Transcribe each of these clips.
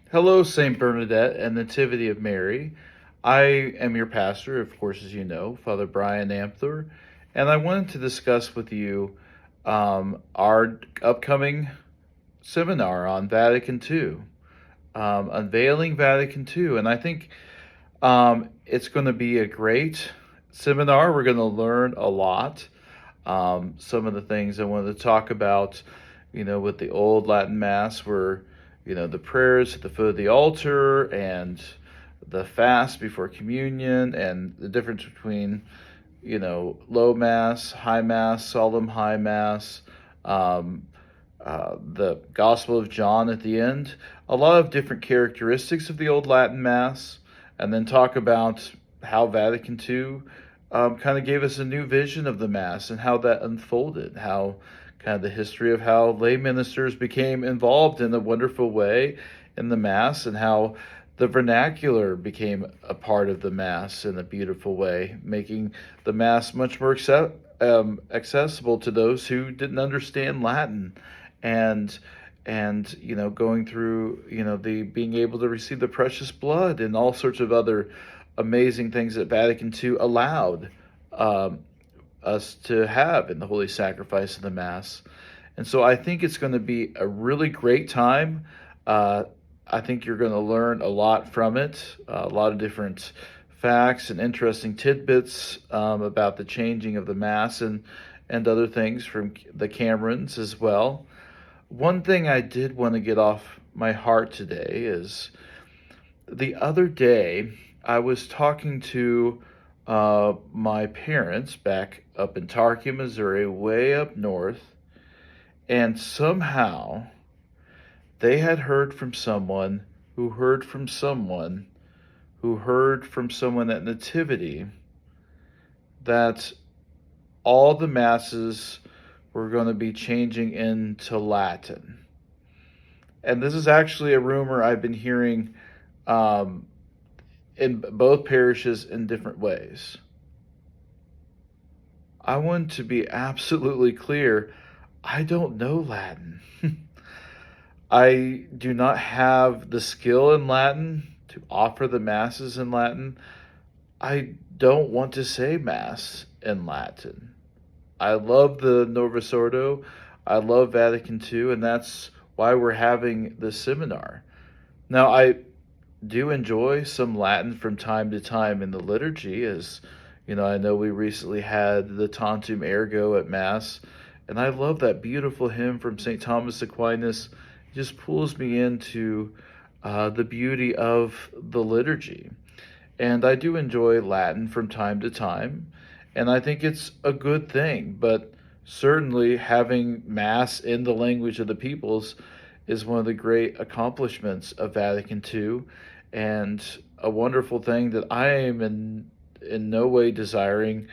Hello, St. Bernadette and Nativity of Mary. I am your pastor, of course, as you know, Father Brian Ampler, and I wanted to discuss with you our upcoming seminar on Vatican II, Unveiling Vatican II. And I think it's going to be a great seminar. We're going to learn a lot. Some of the things I wanted to talk about, with the old Latin Mass were, the prayers at the foot of the altar and the fast before communion and the difference between, low Mass, high Mass, solemn high Mass, um, the Gospel of John at the end, a lot of different characteristics of the old Latin Mass, and then talk about how Vatican II kind of gave us a new vision of the Mass and how that unfolded, how kind of the history of how lay ministers became involved in a wonderful way in the Mass, and how the vernacular became a part of the Mass in a beautiful way, making the Mass much more accessible to those who didn't understand Latin, and going through the being able to receive the precious blood and all sorts of other amazing things that Vatican II allowed um, us to have in the holy sacrifice of the Mass. And so I think it's going to be a really great time. Uh, I think you're going to learn a lot from it, a lot of different facts and interesting tidbits about the changing of the Mass and other things from the Camerons as well. One thing I did want to get off my heart today is the other day I was talking to my parents back up in Tarky, Missouri, way up north, and somehow they had heard from someone who heard from someone who heard from someone at Nativity that all the masses were going to be changing into Latin. And this is actually a rumor I've been hearing um, in both parishes in different ways. I want to be absolutely clear. I don't know Latin. I do not have the skill in Latin to offer the masses in Latin. I don't want to say mass in Latin. I love the Novus Ordo. I love Vatican II, and that's why we're having this seminar. Now, I do enjoy some Latin from time to time in the liturgy, as I know we recently had the Tantum Ergo at Mass, and I love that beautiful hymn from St. Thomas Aquinas. It just pulls me into the beauty of the liturgy. And I do enjoy Latin from time to time, and I think it's a good thing, but certainly having Mass in the language of the peoples is one of the great accomplishments of Vatican II, and a wonderful thing that I am in no way desiring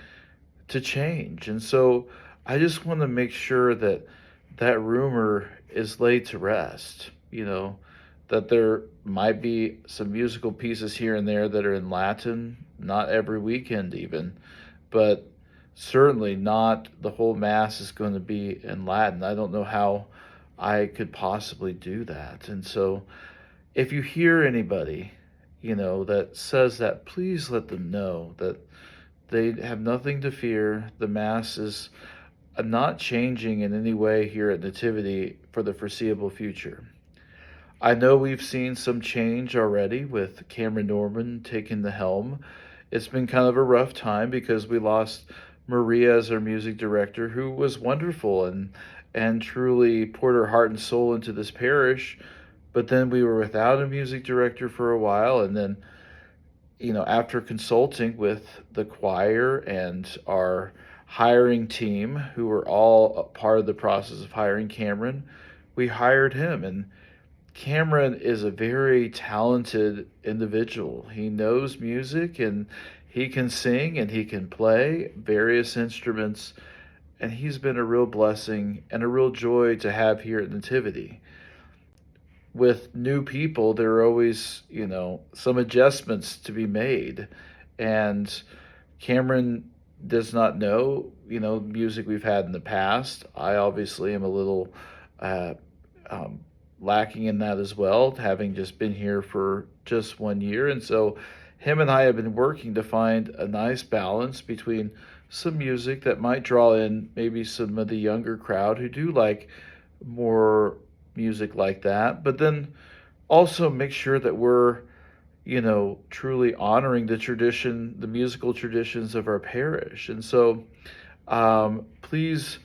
to change. And so I just want to make sure that that rumor is laid to rest. That there might be some musical pieces here and there that are in Latin, not every weekend even, but certainly not the whole Mass is going to be in Latin. I don't know how I could possibly do that. And so if you hear anybody, that says that, please let them know that they have nothing to fear. The Mass is not changing in any way here at Nativity for the foreseeable future. I know we've seen some change already with Cameron Norman taking the helm. It's been kind of a rough time because we lost Maria as our music director, who was wonderful and truly poured her heart and soul into this parish. But then we were without a music director for a while, and then after consulting with the choir and our hiring team, who were all a part of the process of hiring Cameron, we hired him. And Cameron is a very talented individual. He knows music, and he can sing, and he can play various instruments, and he's been a real blessing and a real joy to have here at Nativity. With new people, there are always, some adjustments to be made. And Cameron does not know, music we've had in the past. I obviously am a little uh, um, lacking in that as well, having just been here for just 1 year. And so him and I have been working to find a nice balance between some music that might draw in maybe some of the younger crowd who do like more music like that, but then also make sure that we're, truly honoring the tradition, the musical traditions of our parish. And so please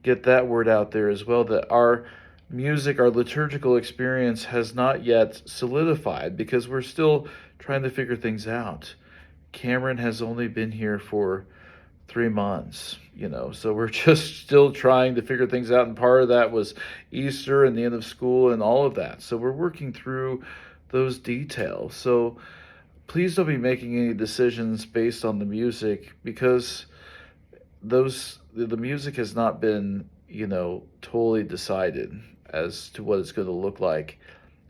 get that word out there as well, that our music, our liturgical experience has not yet solidified because we're still trying to figure things out. Cameron has only been here for 3 months, so we're just still trying to figure things out. And part of that was Easter and the end of school and all of that. So we're working through those details. So please don't be making any decisions based on the music, because the music has not been, totally decided as to what it's going to look like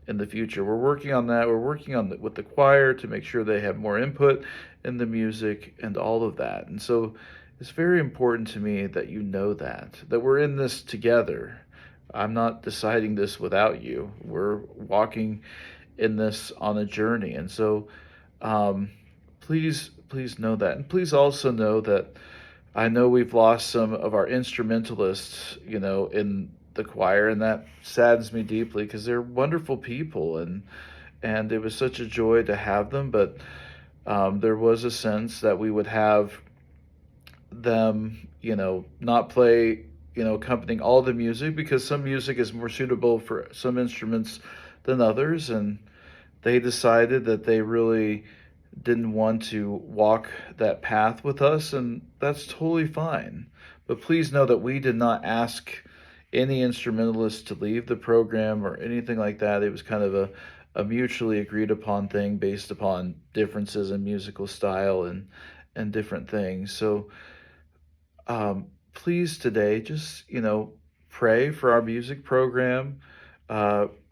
in the future. We're working on that. We're working on with the choir to make sure they have more input in the music and all of that. And so it's very important to me that you know that we're in this together. I'm not deciding this without you. We're walking in this on a journey. And so please know that. And please also know that I know we've lost some of our instrumentalists, in the choir, and that saddens me deeply because they're wonderful people, and it was such a joy to have them. But there was a sense that we would have them, not play, accompanying all the music, because some music is more suitable for some instruments than others, and they decided that they really didn't want to walk that path with us, and that's totally fine. But please know that we did not ask any instrumentalist to leave the program or anything like that. It was kind of a mutually agreed upon thing based upon differences in musical style and different things. So please today just, pray for our music program,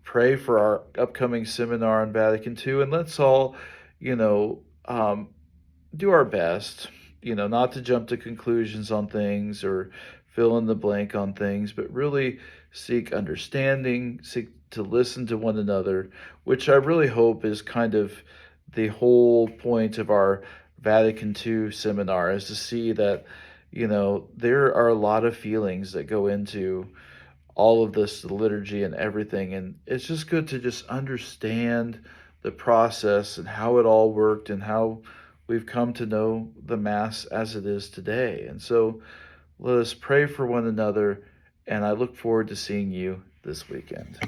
pray for our upcoming seminar on Vatican II, and let's all, you know, um, do our best, not to jump to conclusions on things or fill in the blank on things, but really seek understanding, seek to listen to one another, which I really hope is kind of the whole point of our Vatican II seminar, is to see that, there are a lot of feelings that go into all of this, the liturgy and everything. And it's just good to just understand the process and how it all worked and how we've come to know the Mass as it is today. And so let us pray for one another. And I look forward to seeing you this weekend.